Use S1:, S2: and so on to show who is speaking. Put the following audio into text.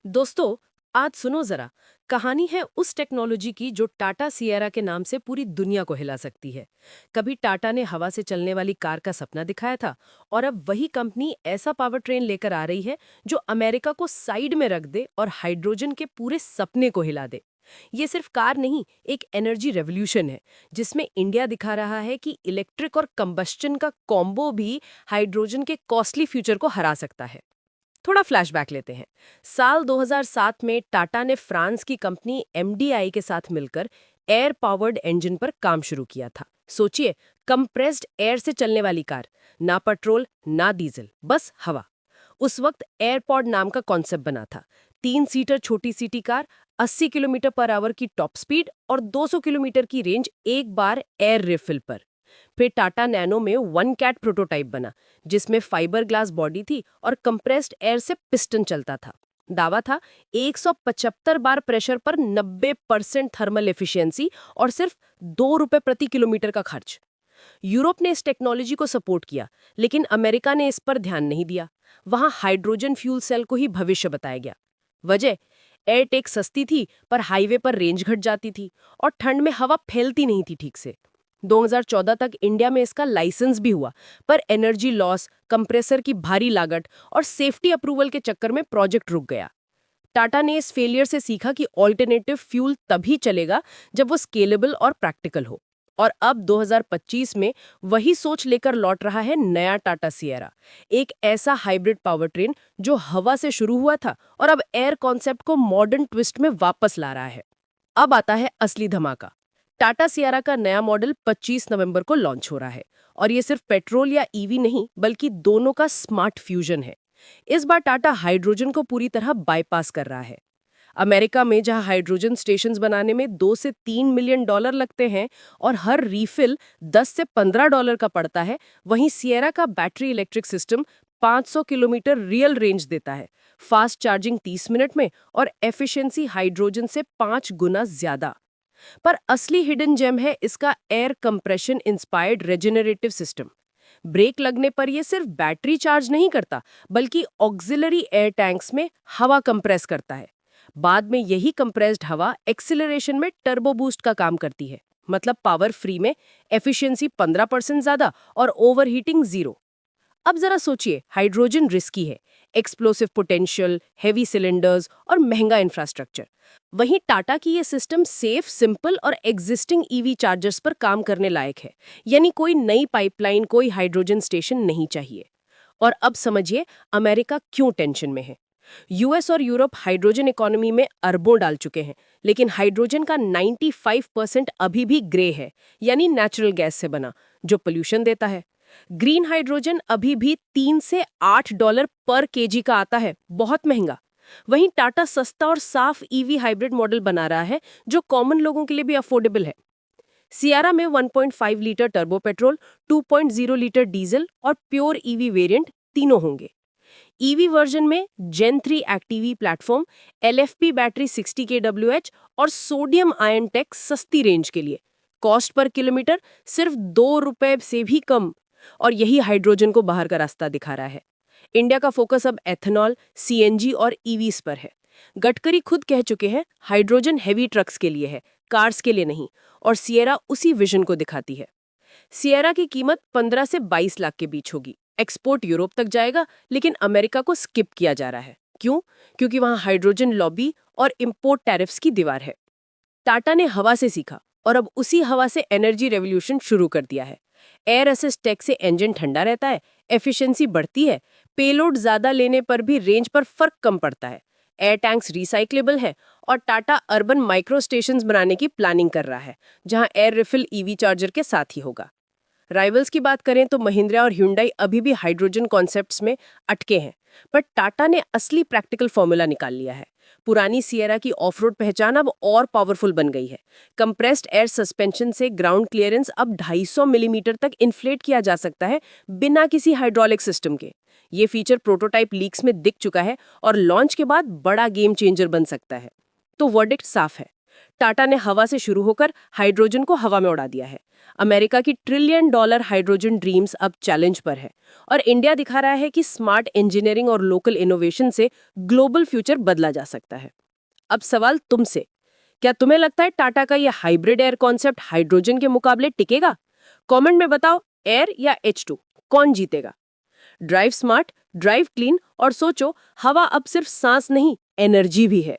S1: दोस्तों, आज सुनो जरा। कहानी है उस टेक्नोलॉजी की जो टाटा सिएरा के नाम से पूरी दुनिया को हिला सकती है। कभी टाटा ने हवा से चलने वाली कार का सपना दिखाया था, और अब वही कंपनी ऐसा पावर ट्रेन लेकर आ रही है जो अमेरिका को साइड में रख दे और हाइड्रोजन के पूरे सपने को हिला दे। ये सिर्फ कार नहीं, एक एनर्जी रेवोल्यूशन है जिसमें इंडिया दिखा रहा है कि इलेक्ट्रिक और कंबस्टन का कॉम्बो भी हाइड्रोजन के कॉस्टली फ्यूचर को हरा सकता है। थोड़ा फ्लैशबैक लेते हैं। साल 2007 में टाटा ने फ्रांस की कंपनी एमडीआई के साथ मिलकर एयर पावर्ड इंजन पर काम शुरू किया था। सोचिए, कंप्रेस्ड एयर से चलने वाली कार, ना पेट्रोल ना डीजल, बस हवा। उस वक्त एयरपॉड नाम का कॉन्सेप्ट बना था। 3 सीटर छोटी city car, 80 kilometre per hour की टॉप स्पीड और 200 किलोमीटर की रेंज एक बार एयर रिफिल पर। फिर टाटा नैनो में वन कैट प्रोटोटाइप बना, जिसमें फाइबर ग्लास बॉडी थी और कंप्रेस्ड एयर से पिस्टन चलता था। दावा था 175 बार प्रेशर पर 90% थर्मल एफिशिएंसी और सिर्फ ₹2 प्रति किलोमीटर का खर्च। यूरोप ने इस टेक्नोलॉजी को सपोर्ट किया, लेकिन अमेरिका ने इस पर ध्यान नहीं दिया। वहां हाइड्रोजन फ्यूल सेल को ही भविष्य बताया गया। वजह, एयरटेक सस्ती थी पर हाईवे पर रेंज घट जाती थी और ठंड में हवा फैलती नहीं थी ठीक से। 2014 तक इंडिया में इसका लाइसेंस भी हुआ, पर एनर्जी लॉस, कंप्रेसर की भारी लागत और सेफ्टी अप्रूवल के चक्कर में प्रोजेक्ट रुक गया। टाटा ने इस फेलियर से सीखा कि ऑल्टरनेटिव फ्यूल तभी चलेगा जब वो स्केलेबल और प्रैक्टिकल हो। और अब 2025 में वही सोच लेकर लौट रहा है नया टाटा सिएरा, एक ऐसा हाइब्रिड पावर ट्रेन जो हवा से शुरू हुआ था और अब एयर कॉन्सेप्ट को मॉडर्न ट्विस्ट में वापस ला रहा है। अब आता है असली धमाका। टाटा सियारा का नया मॉडल 25 नवंबर को लॉन्च हो रहा है, और ये सिर्फ पेट्रोल या ईवी नहीं बल्कि दोनों का स्मार्ट फ्यूजन है। इस बार टाटा हाइड्रोजन को पूरी तरह बाईपास कर रहा है। अमेरिका में जहां हाइड्रोजन स्टेशंस बनाने में $2 से $3 मिलियन लगते हैं और हर रीफिल $10 से $15 का पड़ता है, वहीं सिएरा का battery electric system 500 kilometre real range देता है, फास्ट चार्जिंग 30 मिनट में और एफिशिएंसी हाइड्रोजन से 5 गुना ज्यादा। पर असली हिडन जेम है इसका air compression inspired regenerative system. Brake लगने पर यह सिर्फ बैटरी चार्ज नहीं करता, बल्कि ऑक्सिलरी एयर टैंक्स में हवा कंप्रेस करता है। बाद में यही कंप्रेस्ड हवा एक्सीलरेशन में टर्बो बूस्ट का काम करती है। मतलब पावर फ्री में एफिशिएंसी 15% ज्यादा और ओवरहीटिंग जीरो। अब जरा सोचिए, हाइड्रोजन रिस्की है, एक्सप्लोसिव पोटेंशियल, हेवी सिलेंडर्स और महंगा इंफ्रास्ट्रक्चर। वहीं टाटा की ये सिस्टम सेफ, सिंपल और एग्जिस्टिंग ईवी चार्जर्स पर काम करने लायक है। यानी कोई नई पाइपलाइन, कोई हाइड्रोजन स्टेशन नहीं चाहिए। और अब समझिए अमेरिका क्यों टेंशन में है। यूएस और यूरोप हाइड्रोजन इकोनॉमी में अरबों डाल चुके हैं, लेकिन हाइड्रोजन का 95% अभी भी ग्रे है, यानी नेचुरल गैस से बना, जो पोल्यूशन देता है। ग्रीन हाइड्रोजन अभी भी $3 से $8 पर केजी का आता है, बहुत महंगा। वहीं टाटा सस्ता और साफ ईवी हाइब्रिड मॉडल बना रहा है जो कॉमन लोगों के लिए भी अफोर्डेबल है। सियारा में 1.5 litre turbo petrol, 2.0 litre diesel और प्योर ईवी वेरिएंट तीनों होंगे। ईवी वर्जन में जेन 3 एक्टिवी प्लेटफॉर्म, एलएफपी बैटरी 60 kWh और सोडियम आयन टेक सस्ती रेंज के लिए। कॉस्ट पर किलोमीटर सिर्फ ₹2 से भी कम। और यही हाइड्रोजन को बाहर का रास्ता दिखा रहा है। इंडिया का फोकस अब एथेनॉल, सीएनजी और ईवीज पर है। गडकरी खुद कह चुके हैं हाइड्रोजन हेवी ट्रक्स के लिए है, कार्स के लिए नहीं। और सिएरा उसी विजन को दिखाती है। सिएरा की कीमत 15 से 22 लाख के बीच होगी। एक्सपोर्ट यूरोप तक जाएगा, लेकिन अमेरिका को स्किप किया जा रहा है। क्यों? क्योंकि वहां हाइड्रोजन लॉबी और इंपोर्ट टैरिफ्स की दीवार है। टाटा ने हवा से सीखा और अब उसी हवा से एनर्जी रेवोल्यूशन शुरू कर दिया है। एयर असिस्ट टेक से इंजन ठंडा रहता है, एफिशिएंसी बढ़ती है, पेलोड ज्यादा लेने पर भी रेंज पर फर्क कम पड़ता है। एयर टैंक्स रिसाइक्लेबल है और टाटा अर्बन माइक्रो स्टेशंस बनाने की प्लानिंग कर रहा है, जहां एयर रिफिल ईवी चार्जर के साथ ही होगा। राइवल्स की बात करें तो महिंद्रा और ह्युंडई अभी भी हाइड्रोजन कॉन्सेप्ट्स में अटके हैं, पर टाटा ने असली प्रैक्टिकल फॉर्मूला निकाल लिया है। पुरानी सिएरा की ऑफ रोड पहचान अब और पावरफुल बन गई है। कंप्रेस्ड एयर सस्पेंशन से ग्राउंड क्लियरेंस अब 250 मिलीमीटर तक इन्फ्लेट किया जा सकता है, बिना किसी हाइड्रोलिक सिस्टम के। ये फीचर प्रोटोटाइप लीक्स में दिख चुका है और लॉन्च के बाद बड़ा गेम चेंजर बन सकता है। तो वर्डिक्ट साफ है, टाटा ने हवा से शुरू होकर हाइड्रोजन को हवा में उड़ा दिया है। अमेरिका की ट्रिलियन डॉलर हाइड्रोजन ड्रीम्स अब चैलेंज पर है और इंडिया दिखा रहा है कि स्मार्ट इंजीनियरिंग और लोकल इनोवेशन से ग्लोबल फ्यूचर बदला जा सकता है। अब सवाल तुमसे, क्या तुम्हें लगता है टाटा का यह हाइब्रिड एयर कॉन्सेप्ट हाइड्रोजन के मुकाबले टिकेगा? कमेंट में बताओ, एयर या H2 कौन जीतेगा? ड्राइव स्मार्ट, ड्राइव क्लीन और सोचो, हवा अब सिर्फ सांस नहीं, एनर्जी भी है।